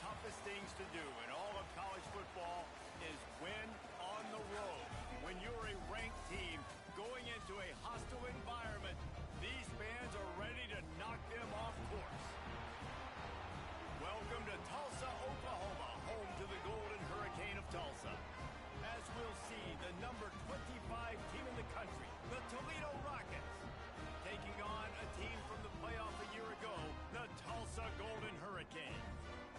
toughest things to do in all of college football is win on the road. When you're a ranked team going into a hostile environment, these fans are ready to knock them off course. Welcome to Tulsa, Oklahoma, home to the Golden Hurricane of Tulsa. As we'll see, the number 25 team in the country, the Toledo Rockets, taking on a team from the playoff a year ago, the Tulsa Golden Hurricane.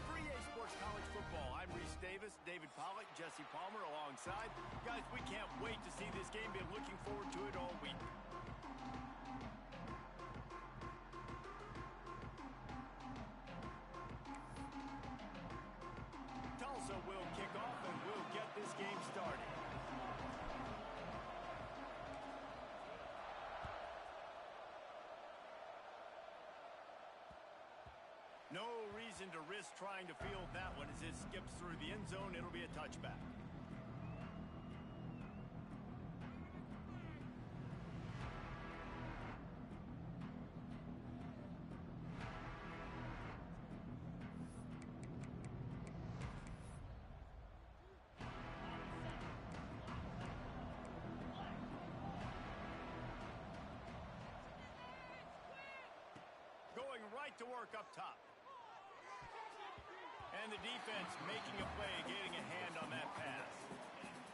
For EA Sports College Football, I'm Reese Davis, David Pollack, Jesse Palmer alongside. Guys, we can't wait to see this game. Been looking forward to it all week. Tulsa will kick off and we'll get this game started. No reason to risk trying to field that one as it skips through the end zone. It'll be a touchback. Going right to work up top. And the defense making a play, getting a hand on that pass.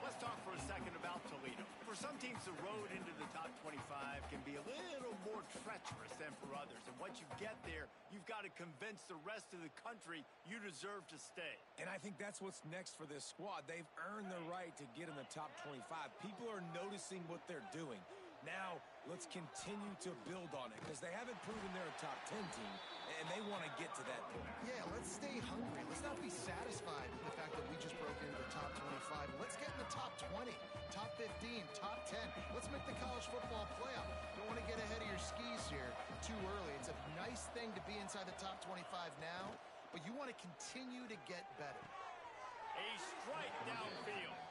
Let's talk for a second about Toledo. For some teams, the road into the top 25 can be a little more treacherous than for others. And once you get there, you've got to convince the rest of the country you deserve to stay. And I think that's what's next for this squad. They've earned the right to get in the top 25. People are noticing what they're doing. Now, let's continue to build on it because they haven't proven they're a top 10 team, and they want to get to that point. Yeah, let's stay hungry. Let's not be satisfied with the fact that we just broke into the top 25. Let's get in the top 20, top 15, top 10. Let's make the college football playoff. Don't want to get ahead of your skis here too early. It's a nice thing to be inside the top 25 now, but you want to continue to get better. A strike downfield.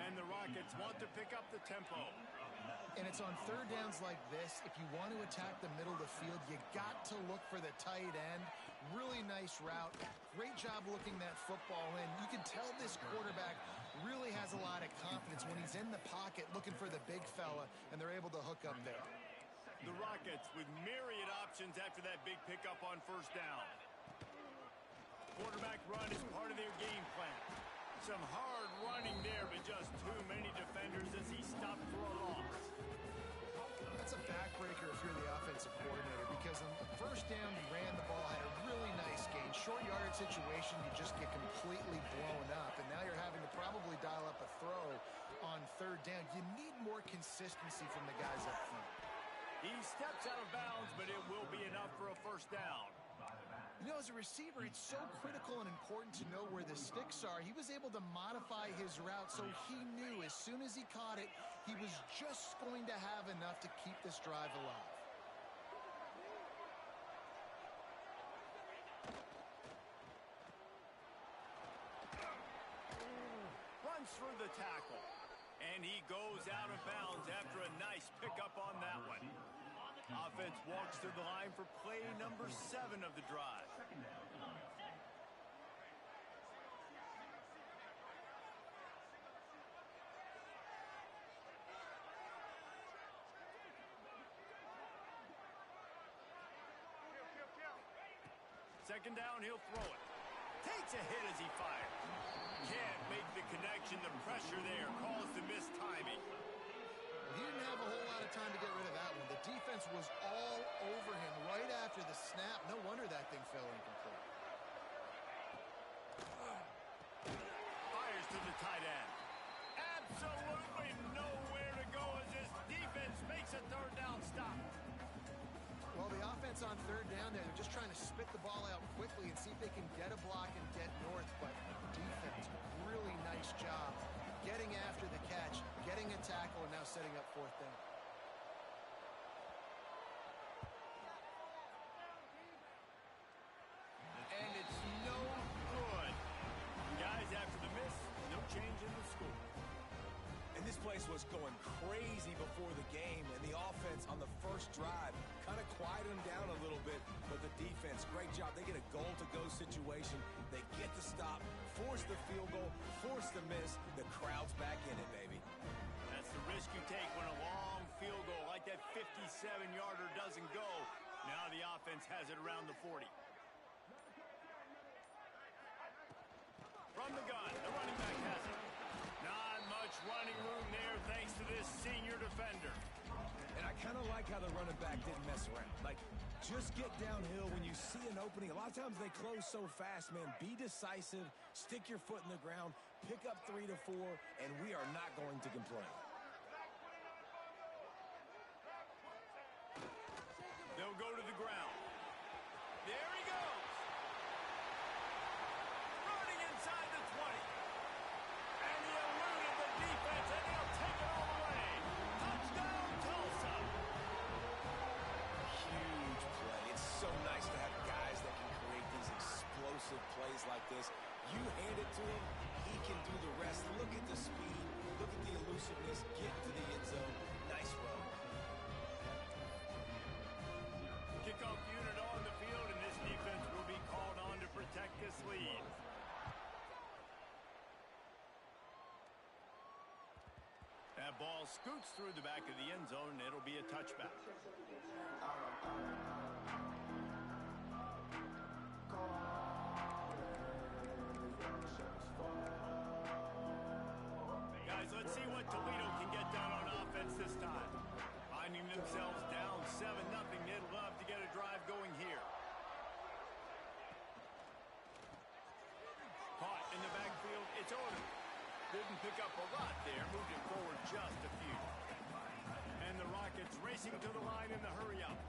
And the Rockets want to pick up the tempo. And it's on third downs like this. If you want to attack the middle of the field, you got to look for the tight end. Really nice route. Great job looking that football in. You can tell this quarterback really has a lot of confidence when he's in the pocket looking for the big fella, and they're able to hook up there. The Rockets with myriad options after that big pickup on first down. Quarterback run is part of their game plan. Some hard running there, but just too many defenders as he stopped for a loss. That's a backbreaker if you're the offensive coordinator, because on the first down, you ran the ball, had a really nice gain. Short yardage situation, you just get completely blown up, and now you're having to probably dial up a throw on third down. You need more consistency from the guys up front. He steps out of bounds, but it will be enough for a first down. You know, as a receiver, it's so critical and important to know where the sticks are. He was able to modify his route, so he knew as soon as he caught it, he was just going to have enough to keep this drive alive. Runs through the tackle. And he goes out of bounds after a nice pickup on that one. Offense walks through the line for play number 7 of the drive. Second down, he'll throw it. Takes a hit as he fires. Can't make the connection. The pressure there caused the missed timing. He didn't have a whole lot of time to get rid of that one. The defense was all over him right after the snap. No wonder that thing fell incomplete. Fires to the tight end. Absolutely nowhere to go as this defense makes a third down stop. Well, the offense on third down there, they're just trying to spit the ball out quickly and see if they can get a block and get north. But defense, really nice job getting after the catch, getting a tackle, and now setting up fourth down. And it's no good. Guys, after the miss, no change in the score. And this place was going crazy before the game, and the offense on the first drive kind of quieted them down a little bit, but the defense, great job. They get a goal-to-go situation. They get force the field goal, force the miss. The crowd's back in it, baby. That's the risk you take when a long field goal like that 57-yarder doesn't go. Now the offense has it around the 40. From the gun, the running back has it. Not much running room there thanks to this senior defender. And I kind of like how the running back didn't mess around. Like, just get downhill when you see an opening. A lot of times they close so fast, man. Be decisive, stick your foot in the ground, pick up 3 to 4, and we are not going to complain. They'll go to the ground. There he goes. Running inside the 20. And he eluded the defense, and he'll take it all the way. Touchdown, Tulsa. Huge play. It's so nice to have guys that can create these explosive plays like this. You hand it to him, he can do the rest. Look at the speed. Look at the elusiveness. Get to the end zone. Nice run. Kickoff unit on the field, and this defense will be called on to protect this lead. That ball scoots through the back of the end zone, and it'll be a touchback. Guys, let's see what Toledo can get done on offense this time. Finding themselves down 7-0, they'd love to get a drive going here. Caught in the backfield, it's Odom. Didn't pick up a lot there, moved it forward just a few. And the Rockets racing to the line in the hurry-up.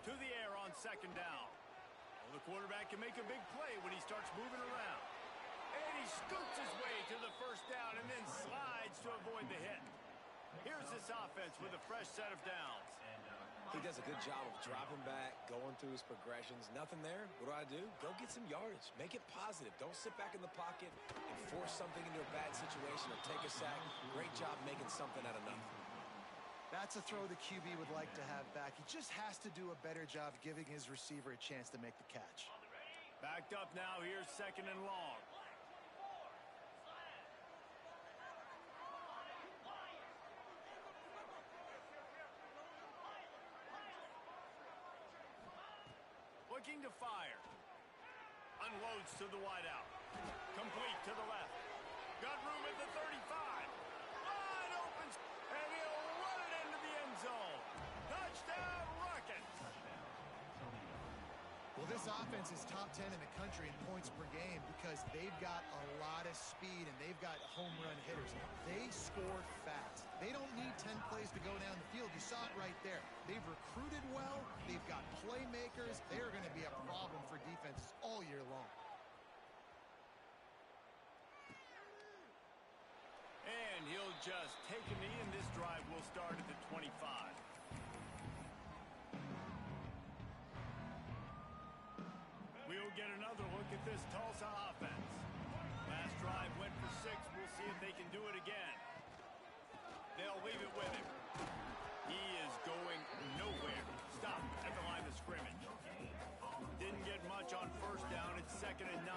To the air on second down. Well, the quarterback can make a big play when he starts moving around. And he scoots his way to the first down and then slides to avoid the hit. Here's this offense with a fresh set of downs. He does a good job of dropping back, going through his progressions. Nothing there. What do? Go get some yardage. Make it positive. Don't sit back in the pocket and force something into a bad situation or take a sack. Great job making something out of nothing. That's a throw the QB would like to have back. He just has to do a better job giving his receiver a chance to make the catch. Backed up now. Here's second and long. Looking to fire. Unloads to the wideout. Complete to the left. Got room at the 35. Wide open. And he'll run it into the end zone. Touchdown, Rockets. Well, this offense is top 10 in the country in points per game because they've got a lot of speed and they've got home run hitters. They score fast. They don't need 10 plays to go down the field. You saw it right there. They've recruited well. They've got playmakers. They're going to be a problem for defenses all year long. And he'll just take a knee, and this drive will start at the 25. We'll get another look at this Tulsa offense. Last drive went for 6. We'll see if they can do it again. They'll leave it with him. He is going nowhere. Stop at the line of scrimmage. Didn't get much on first down. It's second and 9.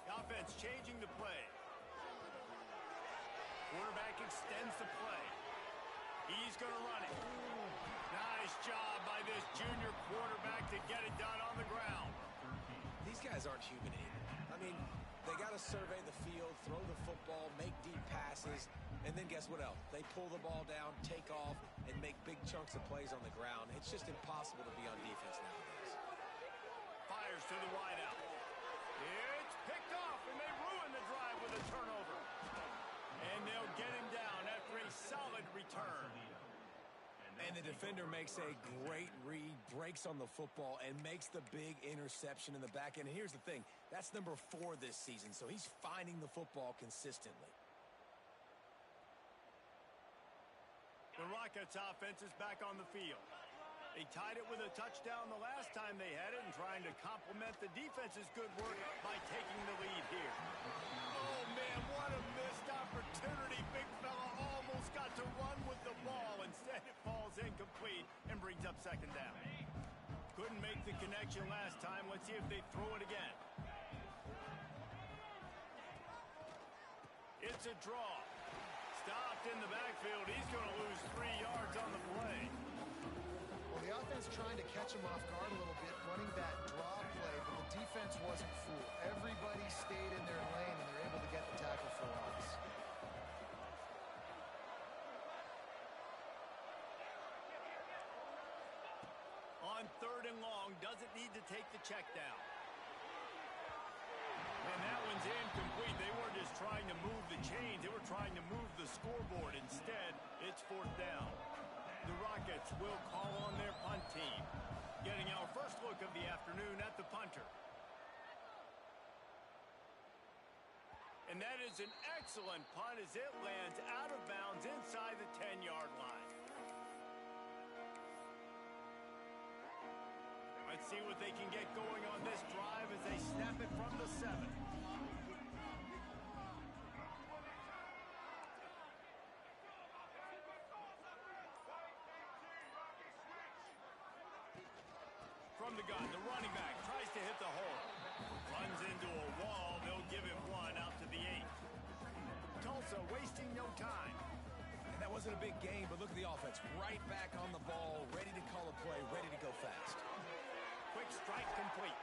The offense changing the play. Quarterback extends the play. He's going to run it. Nice job by this junior quarterback to get it done on the ground. These guys aren't human anymore. I mean, they got to survey the field, throw the football, make deep passes, and then guess what else? They pull the ball down, take off, and make big chunks of plays on the ground. It's just impossible to be on defense nowadays. Fires to the wideout. It's picked off, and they ruin the drive with a turnover. And they'll get him down after a solid return. And the defender makes a great read, breaks on the football, and makes the big interception in the back end. And here's the thing, that's number 4 this season, so he's finding the football consistently. The Rockets offense is back on the field. They tied it with a touchdown the last time they had it and trying to complement the defense's good work by taking the lead here. Oh, man, what a missed opportunity. Big fella almost got to run with the ball. Instead, it falls incomplete and brings up second down. Couldn't make the connection last time. Let's see if they throw it again. It's a draw. Stopped in the backfield. He's going to lose 3 yards on the play. Well, the offense trying to catch him off guard a little bit, running that draw play, but the defense wasn't fooled. Everybody stayed in their lane, and they're able to get the tackle for loss. On 3rd and long, doesn't need to take the check down. And that one's incomplete. They weren't just trying to move the chains. They were trying to move the scoreboard. Instead, it's 4th down. The Rockets will call on their punt team. Getting our first look of the afternoon at the punter. And that is an excellent punt as it lands out of bounds inside the 10-yard line. Let's see what they can get going on this drive as they snap it from the 7. From the gun, the running back tries to hit the hole. Runs into a wall. They'll give him 1 out to the 8. Tulsa wasting no time. And that wasn't a big game, but look at the offense. Right back on the ball, ready to call a play, ready to go fast. Quick strike complete.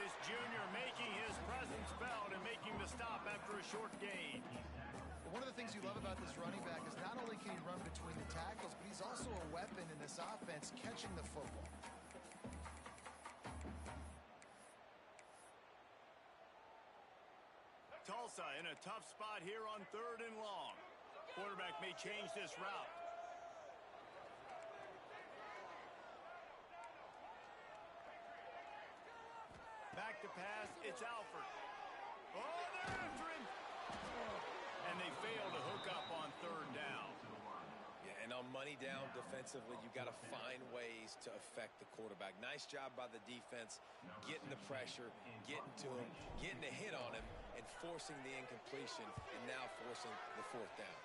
This junior making his presence felt and making the stop after a short gain. One of the things you love about this running back is not only can he run between the tackles, but he's also a weapon in this offense catching the football. Tulsa in a tough spot here on 3rd and long. Quarterback may change this route. Back to pass, it's Alford. Oh, they're after him! And they fail to hook up on 3rd down. Yeah, and on money down defensively, you got to find ways to affect the quarterback. Nice job by the defense, getting the pressure, getting to him, getting a hit on him, and forcing the incompletion, and now forcing the 4th down.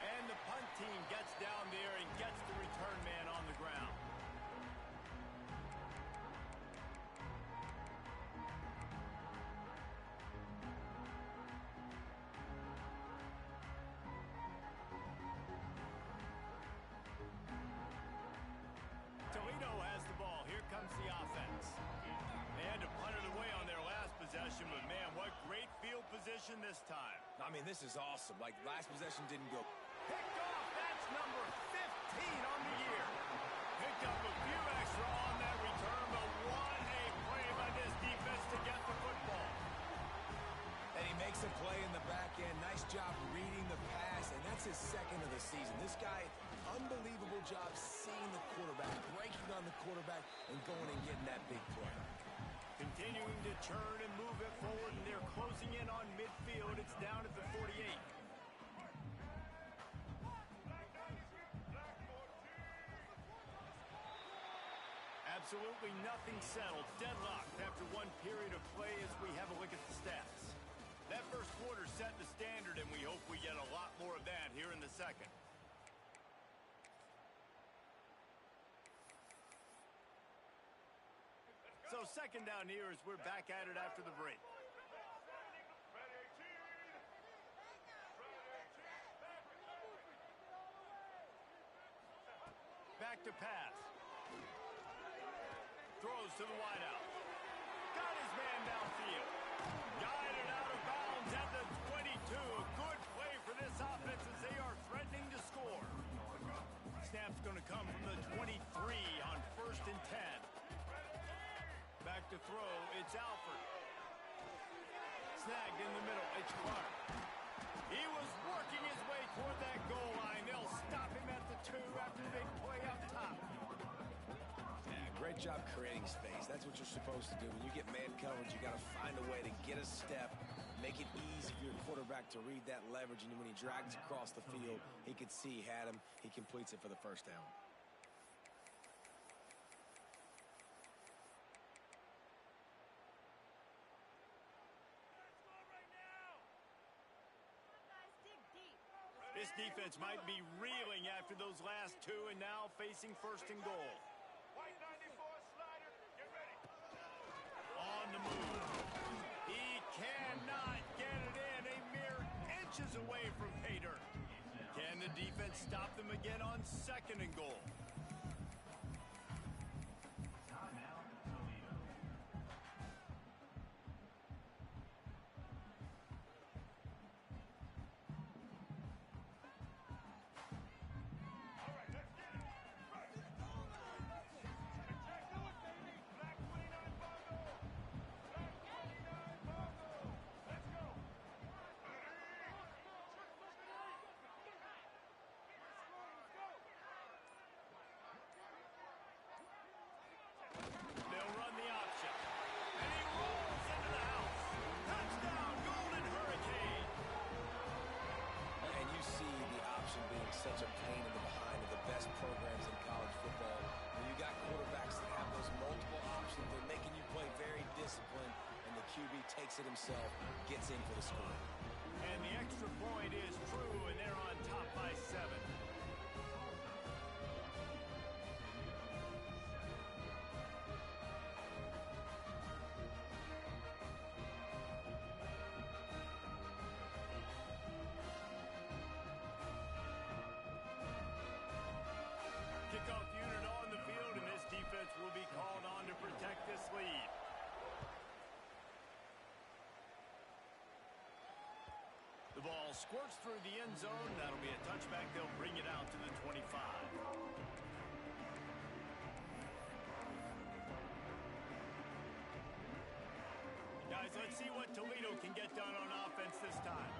And the punt team gets down there and gets the return man on the ground. Toledo has the ball. Here comes the offense. They had to punt it away on their last possession, but man, what great field position this time. I mean, this is awesome. Like, last possession didn't go. Picked off. That's number 15 on the year. Picked up a few extra on that return, but what a play by this defense to get the football. And he makes a play in the back end. Nice job reading the pass, and that's his 2nd of the season. This guy, unbelievable job seeing the quarterback, breaking on the quarterback, and going and getting that big play. Continuing to turn and move it forward, and they're closing in on midfield. It's down at the 48. Absolutely nothing settled. Deadlocked after one period of play as we have a look at the stats. That first quarter set the standard, and we hope we get a lot more of that here in the second. So 2nd down here as we're back at it after the break. Back to pass. Throws to the wideout. Got his man downfield. Guided out of bounds at the 22. A good play for this offense as they are threatening to score. Snap's going to come from the 23 on 1st and 10. Back to throw, it's Alford. Snagged in the middle, it's Clark. He was working his way toward that goal line. They'll stop him at the 2 after the big play up top. Yeah, great job creating space. That's what you're supposed to do. When you get man coverage, you got to find a way to get a step, make it easy for your quarterback to read that leverage, and when he drags across the field, he could see he had him. He completes it for the 1st down. This defense might be reeling after those last 2 and now facing 1st and goal. On on the move. He cannot get it in. A mere inches away from pay dirt. Can the defense stop them again on 2nd and goal? Such a pain in the behind of the best programs in college football. When you got quarterbacks that have those multiple options, they're making you play very disciplined, and the QB takes it himself, gets in for the score. And the extra point is true, and they're on top by 7. Kickoff unit on the field, and this defense will be called on to protect this lead. The ball squirts through the end zone. That'll be a touchback. They'll bring it out to the 25. Guys, let's see what Toledo can get done on offense this time.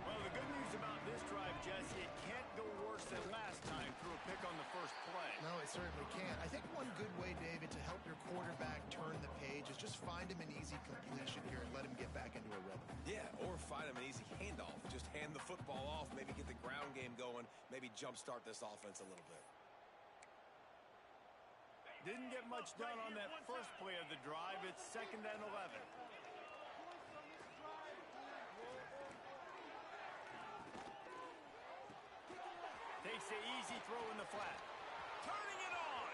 Well, the good news about this drive, Jesse, it can't go worse than last time through a pick on the first play. No, it certainly can't. I think one good way, David, to help your quarterback turn the page is just find him an easy completion here and let him get back into a rhythm. Yeah, or find him an easy handoff. Just hand the football off, maybe get the ground game going, maybe jumpstart this offense a little bit. Didn't get much done on that first play of the drive. It's 2nd and 11. Takes the easy throw in the flat. Turning it on.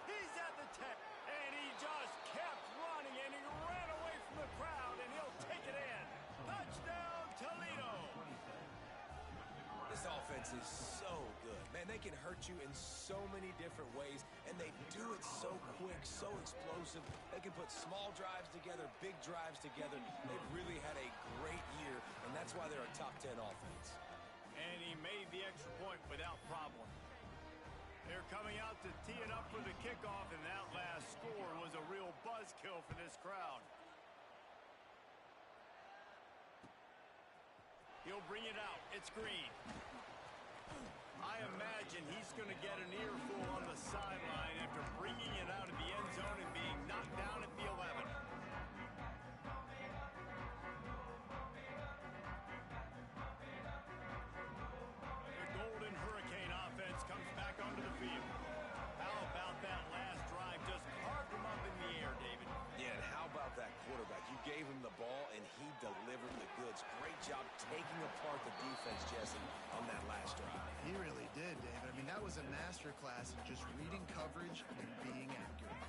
He's at the 10. And he just kept running, and he ran away from the crowd, and he'll take it in. Touchdown, Toledo. This offense is so good. Man, they can hurt you in so many different ways, and they do it so quick, so explosive. They can put small drives together, big drives together. They've really had a great year, and that's why they're a top 10 offense. And he made the extra point without problem. They're coming out to tee it up for the kickoff, and that last score was a real buzzkill for this crowd. He'll bring it out. It's Green. I imagine he's going to get an earful on the sideline after bringing it out of the end zone and being knocked down at the 11. The Golden Hurricane offense comes back onto the field. How about that last drive? Just carved him up in the air, David. Yeah, and how about that quarterback? You gave him the ball, and he delivered the goods. Great job taking apart the defense, Jesse, on that last drive. He really did, David. I mean, that was a masterclass in just reading coverage and being accurate.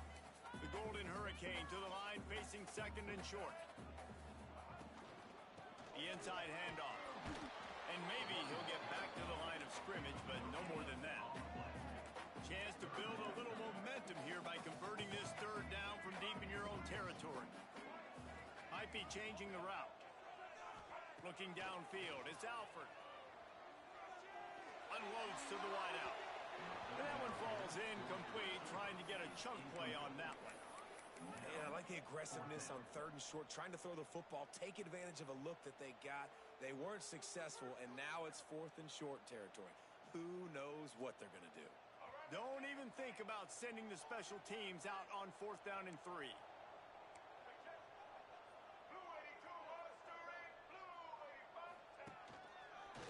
The Golden Hurricane to the line, facing 2nd and short. The inside handoff. And maybe he'll get back to the line of scrimmage, but no more than that. Chance to build a little momentum here by converting this 3rd down from deep in your own territory. Might be changing the route. Looking downfield, it's Alford. Unloads to the wideout. And that one falls incomplete, trying to get a chunk play on that one. Yeah, I like the aggressiveness on 3rd and short, trying to throw the football, take advantage of a look that they got. They weren't successful, and now it's 4th and short territory. Who knows what they're going to do? Don't even think about sending the special teams out on 4th down and 3.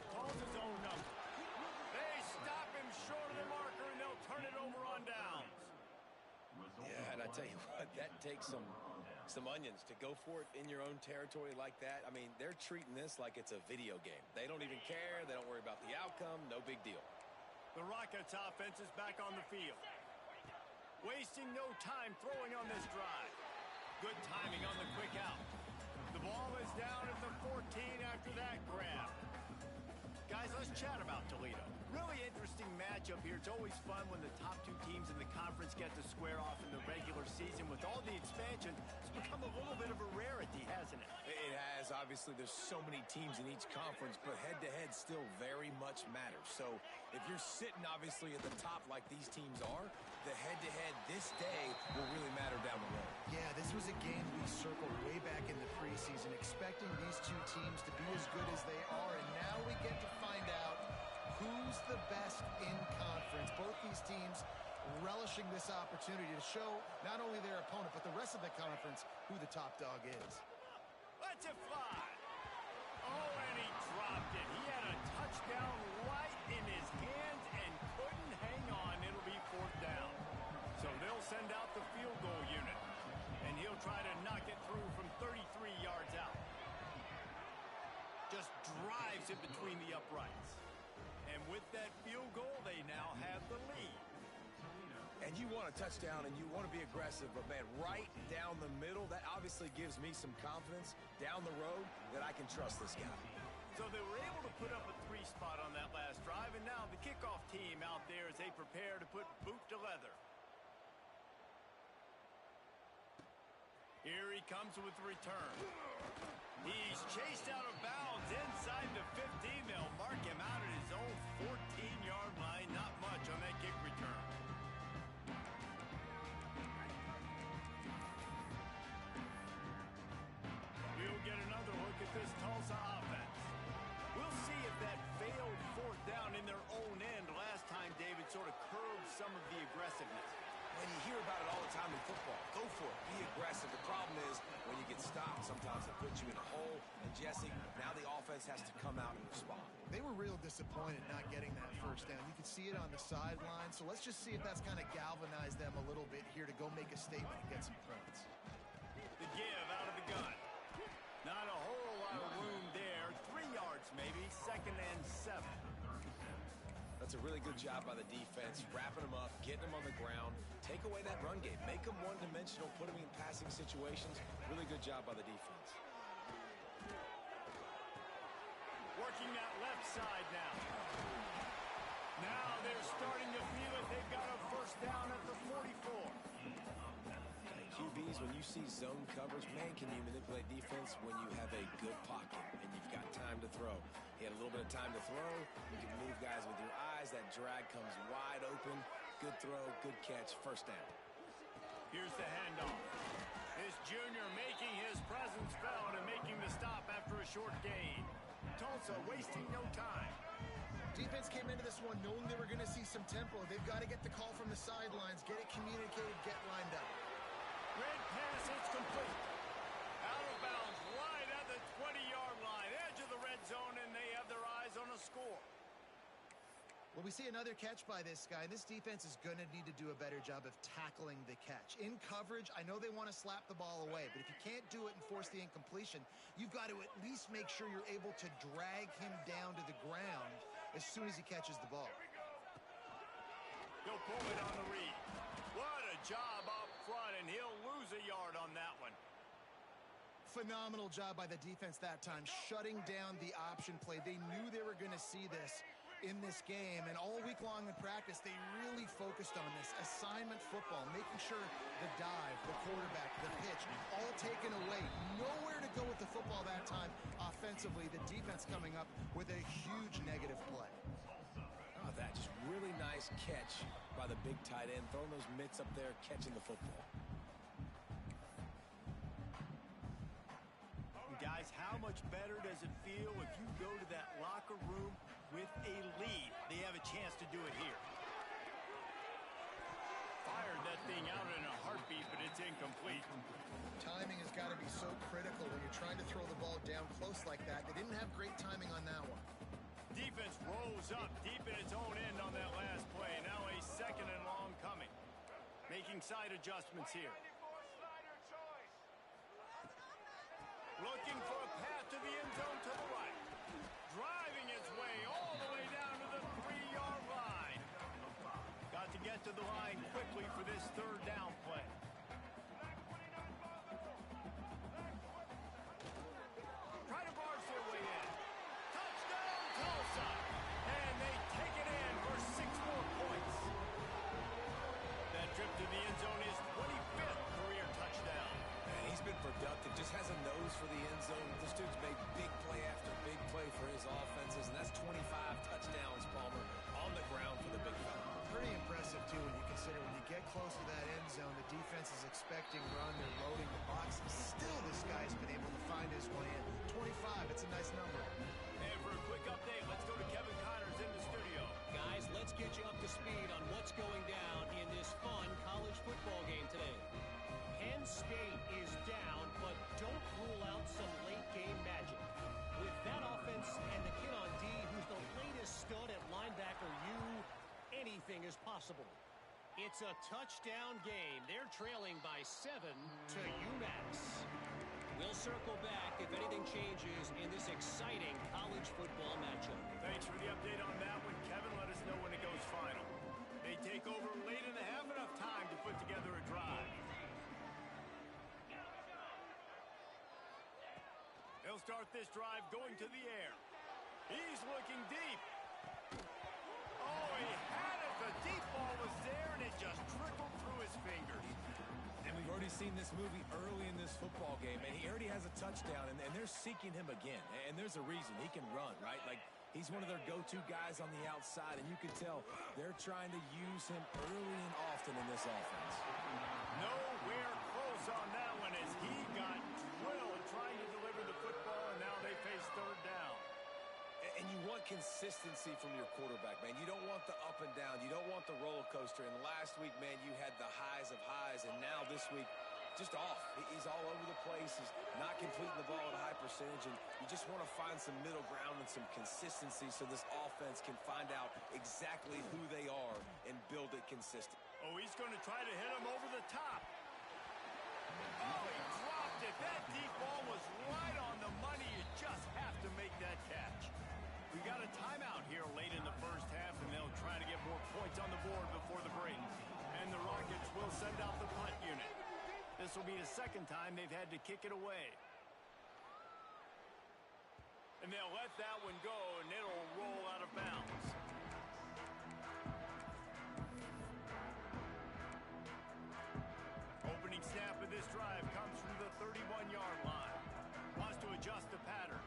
Calls his own number. They stop him short of the marker, and they'll turn it over on downs. Yeah, and I tell you what, that takes some onions to go for it in your own territory like that. I mean, they're treating this like it's a video game. They don't even care. They don't worry about the outcome. No big deal. The Rockets offense is back on the field. Wasting no time throwing on this drive. Good timing on the quick out. The ball is down at the 14 after that grab. Guys, let's chat about Toledo. Really interesting matchup here. It's always fun when the top two teams in the conference get to square off in the regular season. With all the expansion, it's become a little bit of a rarity, hasn't it? It has. Obviously, there's so many teams in each conference, but head-to-head still very much matters. So if you're sitting, obviously, at the top like these teams are, the head-to-head this day will really matter down the road. Yeah, this was a game we circled way back in the preseason, expecting these two teams to be as good as they are, and now we get to find out who's the best in conference. Both these teams relishing this opportunity to show not only their opponent, but the rest of the conference who the top dog is. Let's it fly. Oh, and he dropped it. He had a touchdown right in his hands and couldn't hang on. It'll be 4th down. So they'll send out the field goal unit, and he'll try to knock it through from 33 yards out. Just drives it between the uprights. And with that field goal, they now have the lead. And you want a touchdown and you want to be aggressive, but man, right down the middle, that obviously gives me some confidence down the road that I can trust this guy. So they were able to put up a 3 spot on that last drive, and now the kickoff team out there as they prepare to put boot to leather. Here he comes with the return. He's chased out of bounds inside the 15. They'll mark him out at his own 14-yard line. Not much on that kick return. We'll get another look at this Tulsa offense. We'll see if that failed 4th down in their own end last time, David, sort of curbed some of the aggressiveness. When you hear about it all the time in football, go for it, be aggressive. The problem is when you get stopped, sometimes it puts you in a hole. And Jesse, now the offense has to come out and respond. They were real disappointed not getting that 1st down. You could see it on the sideline. So let's just see if that's kind of galvanized them a little bit here to go make a statement and get some points. The give out of the gun. Not a whole lot of room there. 3 yards maybe. 2nd and 7. That's a really good job by the defense, wrapping them up, getting them on the ground, take away that run game, make them one-dimensional, put them in passing situations. Really good job by the defense. Working that left side now. Now they're starting to feel it. They've got a 1st down at the 44. QBs, when you see zone coverage, man, can you manipulate defense when you have a good pocket and you've got time to throw. He had a little bit of time to throw. You can move guys with your eyes. That drag comes wide open. Good throw, good catch, 1st down. Here's the handoff. This junior making his presence felt and making the stop after a short gain. Tulsa wasting no time. Defense came into this one knowing they were going to see some tempo. They've got to get the call from the sidelines, get it communicated, get lined up. Red pass, it's complete. Out of bounds, right at the 20-yard line, edge of the red zone, and they have their eyes on a score. Well, we see another catch by this guy. This defense is going to need to do a better job of tackling the catch. In coverage, I know they want to slap the ball away, but if you can't do it and force the incompletion, you've got to at least make sure you're able to drag him down to the ground as soon as he catches the ball. He'll pull it on the read. What a job up front, and he'll lose a yard on that one. Phenomenal job by the defense that time, shutting down the option play. They knew they were going to see this in this game, and all week long in practice, they really focused on this assignment football, making sure the dive, the quarterback, the pitch, all taken away. Nowhere to go with the football that time offensively. The defense coming up with a huge negative play. Oh, that just really nice catch by the big tight end, throwing those mitts up there, catching the football. Guys, how much better does it feel if you go to that locker room with a lead? They have a chance to do it here. Fired that thing out in a heartbeat, but it's incomplete. Timing has got to be so critical when you're trying to throw the ball down close like that. They didn't have great timing on that one. Defense rolls up deep in its own end on that last play. Now a 2nd and long coming. Making side adjustments here. Looking for a path to the end zone to the right. Driving his way all the way down to the 3-yard line. Got to get to to the line quickly for this third down play. Trying to barge their way in. Touchdown, Tulsa! And they take it in for 6 more points. That trip to the end zone is 25th career touchdown. And he's been productive, just has a nose for the end zone. This dude's made big play after big play for his offenses, and that's 25 touchdowns, Palmer, on the ground for the big fella. Pretty impressive, too, when you consider when you get close to that end zone, the defense is expecting run, they're loading the box. Still, this guy's been able to find his way in. 25, it's a nice number. And for a quick update, let's go to Kevin Connors in the studio. Guys, let's get you up to speed on what's going down in this fun college football game today. Penn State is down, but don't rule out some late-game magic. With that offense and the kid on D, who's the latest stud at linebacker, anything is possible. It's a touchdown game. They're trailing by 7 to UMass. We'll circle back if anything changes in this exciting college football matchup. Thanks for the update on that one, Kevin. Let us know when it goes final. They take over late in the half, enough time to put together a drive. They'll start this drive going to the air. He's looking deep. Oh, he had it. The deep ball was there, and it just trickled through his fingers. And we've already seen this movie early in this football game, and he already has a touchdown, and they're seeking him again. And there's a reason. He can run, right? Like, he's one of their go-to guys on the outside, and you can tell they're trying to use him early and often in this offense. Nowhere close on that one as he got drilled trying to deliver the football, and now they face third down. And you want consistency from your quarterback, man. You don't want the up and down. You don't want the roller coaster. And last week, man, you had the highs of highs. And now this week, just off. He's all over the place. He's not completing the ball at a high percentage. And you just want to find some middle ground and some consistency so this offense can find out exactly who they are and build it consistent. Oh, he's going to try to hit him over the top. Oh, he dropped it. That deep ball was right on the money. You just have to make that catch. We got a timeout here late in the first half, and they'll try to get more points on the board before the break. And the Rockets will send out the punt unit. This will be the second time they've had to kick it away. And they'll let that one go, and it'll roll out of bounds. Opening snap of this drive comes from the 31-yard line. Wants to adjust the pattern.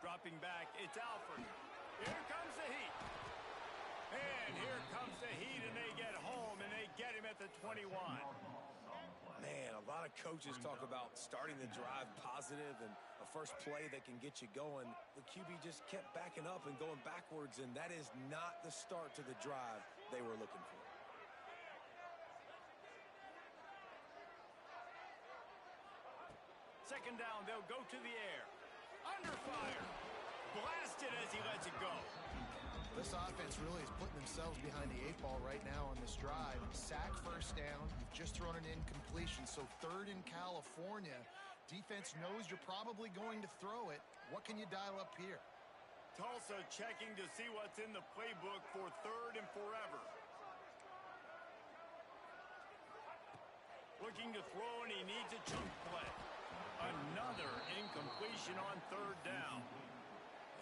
Dropping back, it's Alford. Here comes the heat. And here comes the heat, and they get home, and they get him at the 21. Man, a lot of coaches talk about starting the drive positive and a first play that can get you going. The QB just kept backing up and going backwards, and that is not the start to the drive they were looking for. Second down, they'll go to the air. Under fire. Blasted as he lets it go. This offense really is putting themselves behind the 8 ball right now on this drive. Sack first down. You've just thrown an incompletion. So third in California. Defense knows you're probably going to throw it. What can you dial up here? Tulsa checking to see what's in the playbook for third and forever. Looking to throw, and he needs a chunk play. Another incompletion on third down.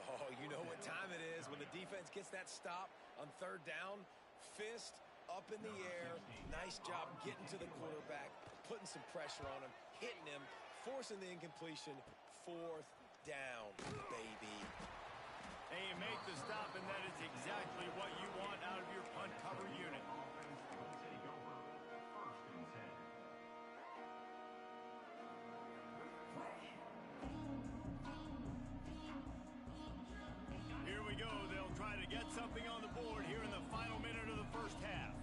Oh, you know what time it is when the defense gets that stop on third down. Fist up in the air. Nice job getting to the quarterback, putting some pressure on him, hitting him, forcing the incompletion. Fourth down, baby. And you make the stop, and that is exactly what you want out of your punt cover unit. Here we go. They'll try to get something on the board here in the final minute of the first half.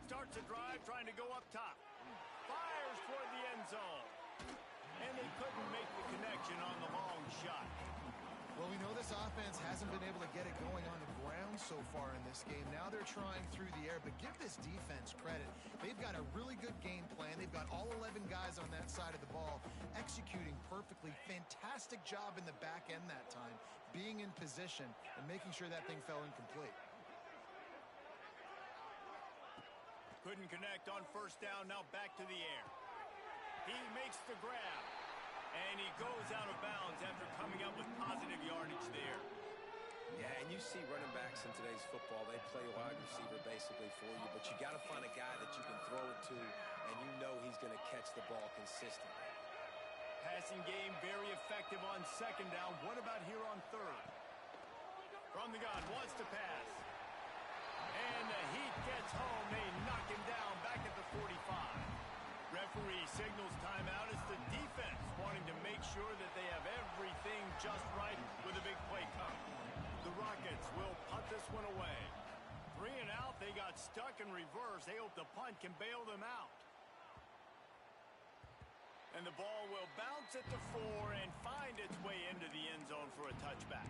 Starts a drive trying to go up top. Fires toward the end zone. And they couldn't make the connection on the long shot. Well, we know this offense hasn't been able to get it going on the ground so far in this game. Now they're trying through the air, but give this defense credit. They've got a really good game plan. They've got all 11 guys on that side of the ball executing perfectly. Fantastic job in the back end that time, being in position and making sure that thing fell incomplete. Couldn't connect on first down, now back to the air. He makes the grab, and he goes out of bounds after coming up with positive yardage there. Yeah, and you see running backs in today's football, they play wide receiver basically for you, but you got to find a guy that you can throw it to, and you know he's going to catch the ball consistently. Passing game very effective on second down. What about here on third? From the gun, wants to pass. And the heat gets home. They knock him down back at the 45. Referee signals timeout. It's the defense wanting to make sure that they have everything just right with a big play coming. The Rockets will punt this one away. 3 and out. They got stuck in reverse. They hope the punt can bail them out. And the ball will bounce at the 4 and find its way into the end zone for a touchback.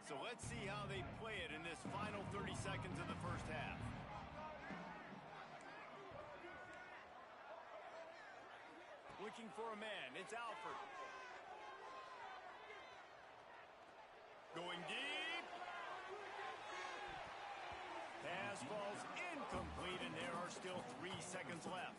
So let's see how they play it in this final 30 seconds of the first half. Looking for a man. It's Alford. Going deep. Pass falls incomplete, and there are still 3 seconds left.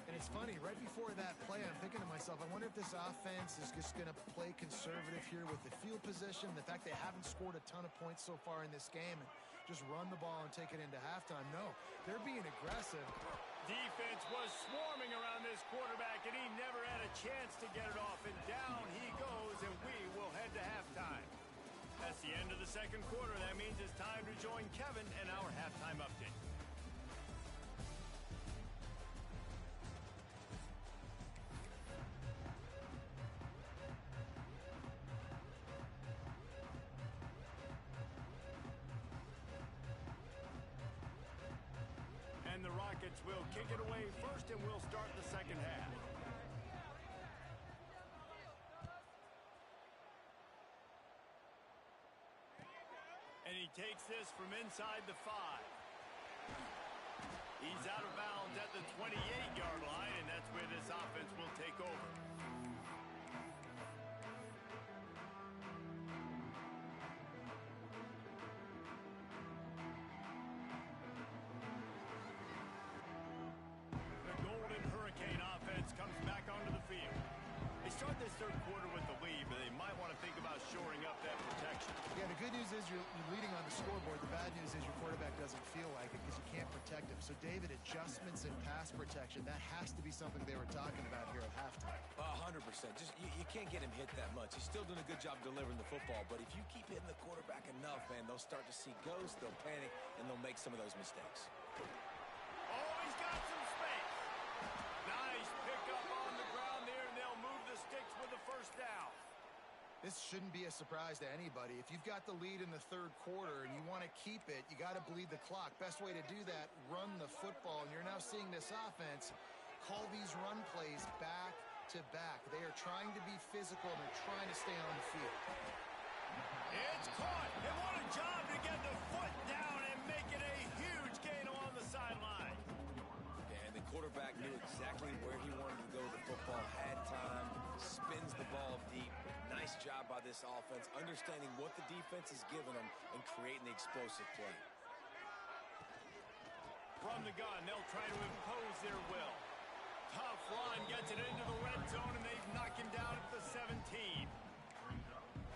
And it's funny, right before that play, I'm thinking to myself, I wonder if this offense is just going to play conservative here with the field position, the fact they haven't scored a ton of points so far in this game, and just run the ball and take it into halftime. No, they're being aggressive. Defense was swarming around this quarterback, and he never had a chance to get it off. And down he goes, and we will head to halftime. That's the end of the second quarter. That means it's time to join Kevin and our halftime update. And the Rockets will kick it away first, and we'll start the second half. And he takes this from inside the 5. He's out of bounds at the 28-yard line, and that's where this offense will take over. The Golden Hurricane offense comes back onto the field. They start this third quarter with the lead, but they might want to think about shoring up that protection. Yeah, the good news is you're leading on the scoreboard. The bad news is your quarterback doesn't feel like it because you can't protect him. So, David, adjustments in pass protection, that has to be something they were talking about here at halftime. 100%. Just you can't get him hit that much. He's still doing a good job delivering the football, but if you keep hitting the quarterback enough, man, they'll start to see ghosts, they'll panic, and they'll make some of those mistakes. Oh, he's got some space. Nice pickup on the ground there, and they'll move the sticks with the first down. This shouldn't be a surprise to anybody. If you've got the lead in the third quarter and you want to keep it, you got to bleed the clock. Best way to do that, run the football. And you're now seeing this offense call these run plays back to back. They are trying to be physical, and they're trying to stay on the field. It's caught. And what a job to get the foot down and make it a huge gain along the sideline. And the quarterback knew exactly where he wanted to go. The football had time, spins the ball deep. Nice job by this offense, understanding what the defense is giving them and creating the explosive play. From the gun, they'll try to impose their will. Tough run, gets it into the red zone, and they've knocked him down at the 17.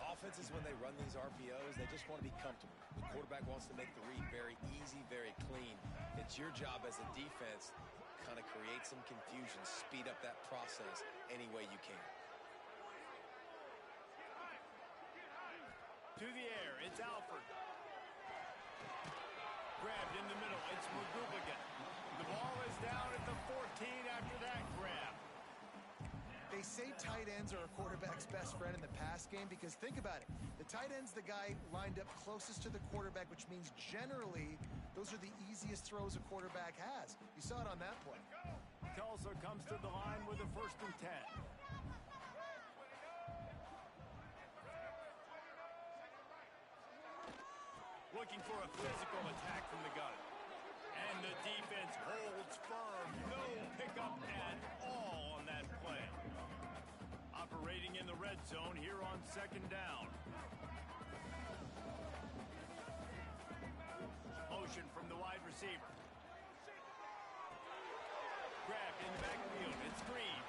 Offenses, when they run these RPOs, they just want to be comfortable. The quarterback wants to make the read very easy, very clean. It's your job as a defense to kind of create some confusion, speed up that process any way you can. To the air, it's Alford. Grabbed in the middle, it's McGooligan. The ball is down at the 14 after that grab. They say tight ends are a quarterback's best friend in the pass game because think about it. The tight end's the guy lined up closest to the quarterback, which means generally those are the easiest throws a quarterback has. You saw it on that play. Tulsa comes to the line with a 1st and 10. Looking for a physical attack from the gun. And the defense holds firm. up at all on that play. Operating in the red zone here on second down. Motion from the wide receiver. Grabbed in the backfield. It's Green.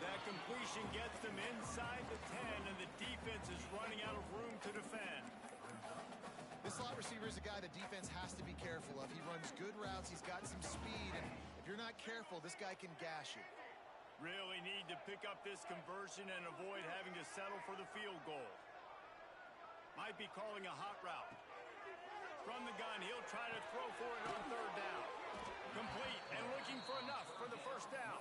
That completion gets them inside the 10, and the defense is running out of room to defend. This slot receiver is a guy the defense has to be careful of. He runs good routes. He's got some speed, and if you're not careful, this guy can gash you. Really need to pick up this conversion and avoid having to settle for the field goal. Might be calling a hot route. From the gun, he'll try to throw for it on third down. Complete and looking for enough for the first down.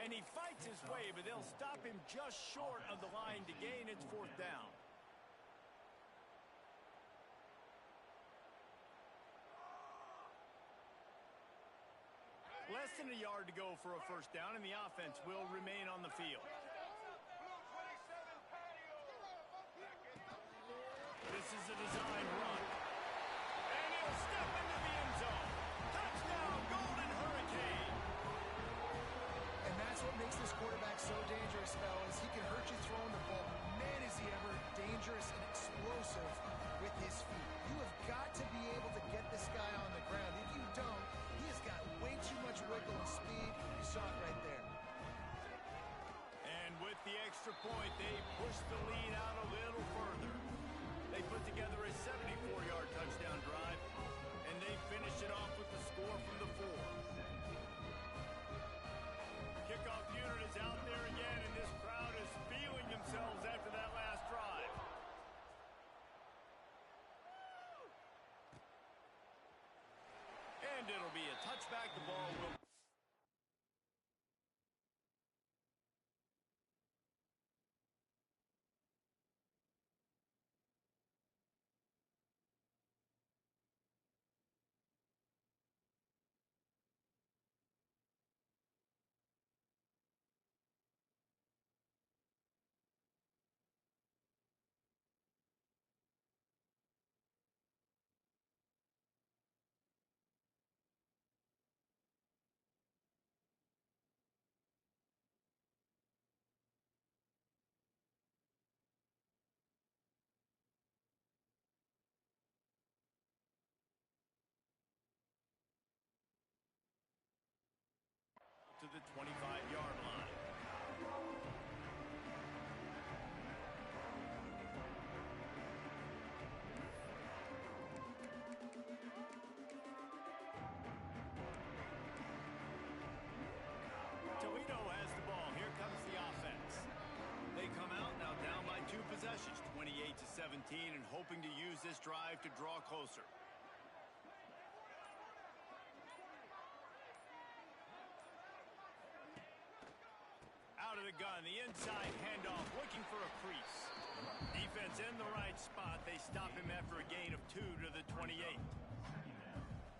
And he fights his way, but they'll stop him just short of the line to gain its fourth down. Less than a yard to go for a first down, and the offense will remain on the field. This is a design run. And he'll step into the end zone. Touchdown, Golden Hurricane. And that's what makes this quarterback so dangerous, fellas. He can hurt you throwing the ball. Man, is he ever dangerous and explosive with his feet. You have got to be able to get this guy on the ground. If you don't, he has got way too much wiggle and speed. You saw it right there. And with the extra point, they push the lead out a little further. They put together a 74-yard touchdown drive, and they finish it off with the score from the 4. Kickoff unit is out there again, and this crowd is feeling themselves after that last drive. And it'll be a touchback. The ball will... to the 25-yard line. Toledo has the ball. Here comes the offense. They come out now down by 2 possessions, 28-17, and hoping to use this drive to draw closer. Out of the gun, the inside handoff, looking for a crease. Defense in the right spot. They stop him after a gain of 2 to the 28.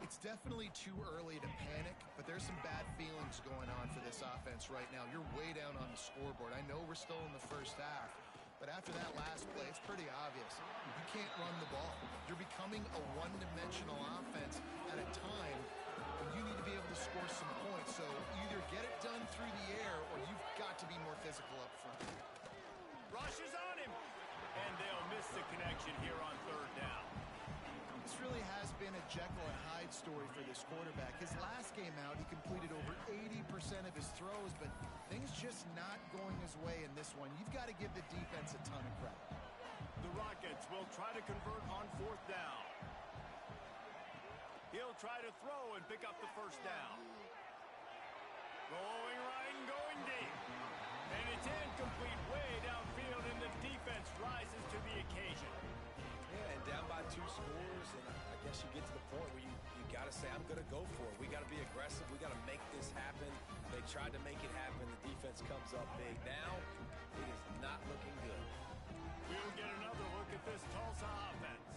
It's definitely too early to panic, but there's some bad feelings going on for this offense right now. You're way down on the scoreboard. I know we're still in the first half, but after that last play, it's pretty obvious. You can't run the ball. You're becoming a one-dimensional offense at a time when you need to be able to score some points. So either get it done through the air or you've got to be more physical up front. Rushes on him, and they'll miss the connection here on third down. This really has been a Jekyll and Hyde story for this quarterback. His last game out, he completed over 80% of his throws, but things just not going his way in this one. You've got to give the defense a ton of credit. The Rockets will try to convert on fourth down. He'll try to throw and pick up the first down. Going right and going deep. And it's incomplete way downfield, and the defense rises to the occasion. Yeah, and down by 2 scores, and I guess you get to the point where you got to say, I'm going to go for it. We got to be aggressive. We got to make this happen. They tried to make it happen. The defense comes up big. Now, it is not looking good. We'll get another look at this Tulsa offense.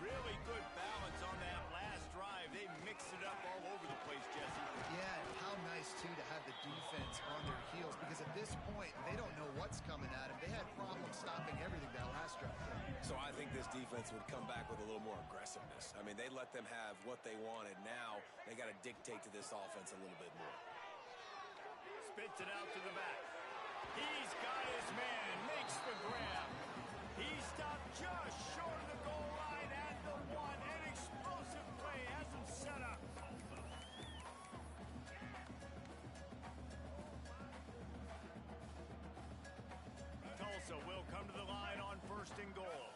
Really good balance on that last drive. They mixed it up all over the place, Jesse. Yeah, and how nice, too, to have the defense on their heels, because at this point, they don't know what's coming at them. They had problems stopping everything that last drive. So I think this defense would come back with a little more aggressiveness. I mean, they let them have what they wanted. Now they got to dictate to this offense a little bit more. spits it out to the back. He's got his man, makes the grab. He stopped just short of the goal line at the one. An explosive play has him set up. Tulsa will come to the line on 1st and goal.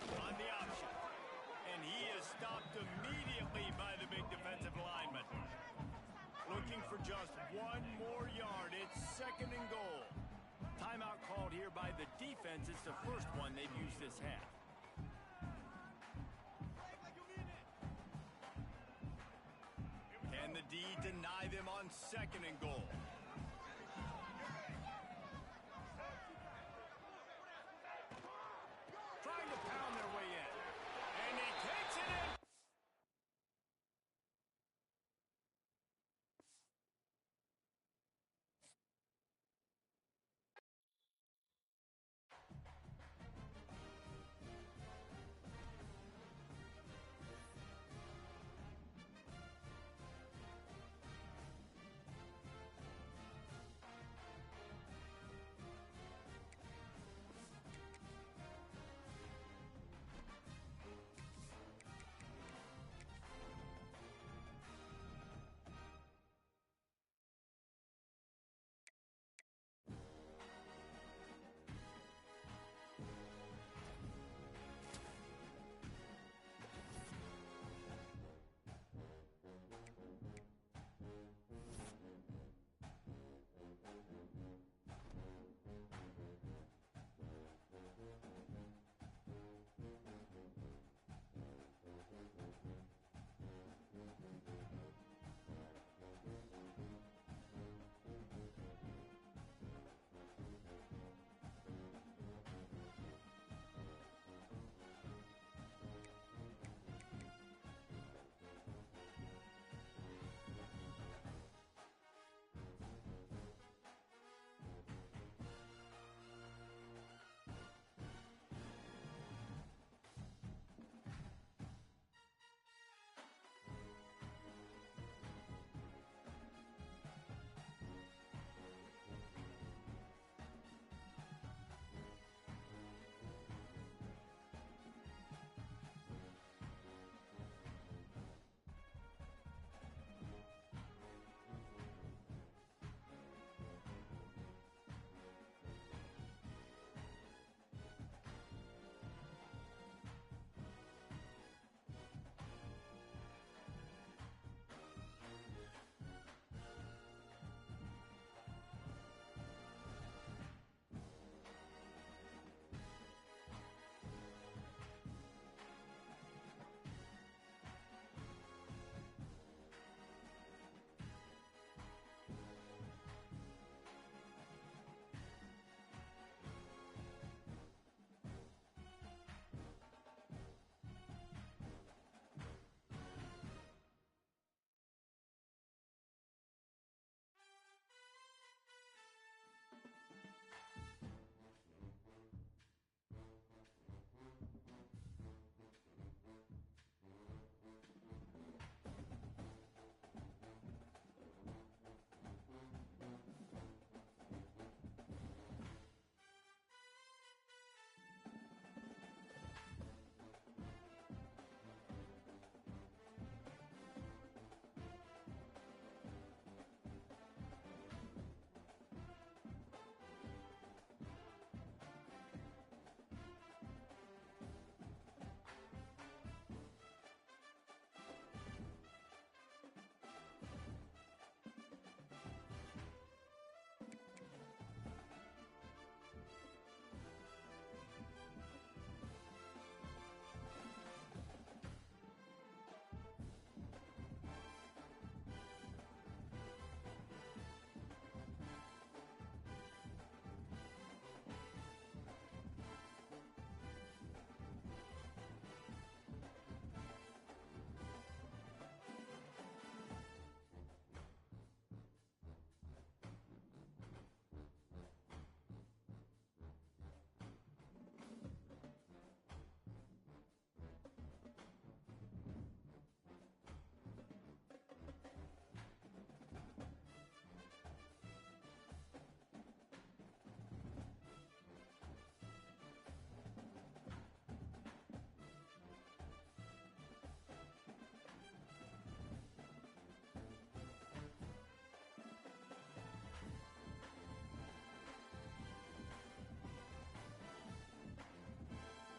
On the option. And he is stopped immediately by the big defensive lineman. Looking for just one more yard. It's 2nd and goal. Timeout called here by the defense. It's the first one they've used this half. Can the D deny them on 2nd and goal?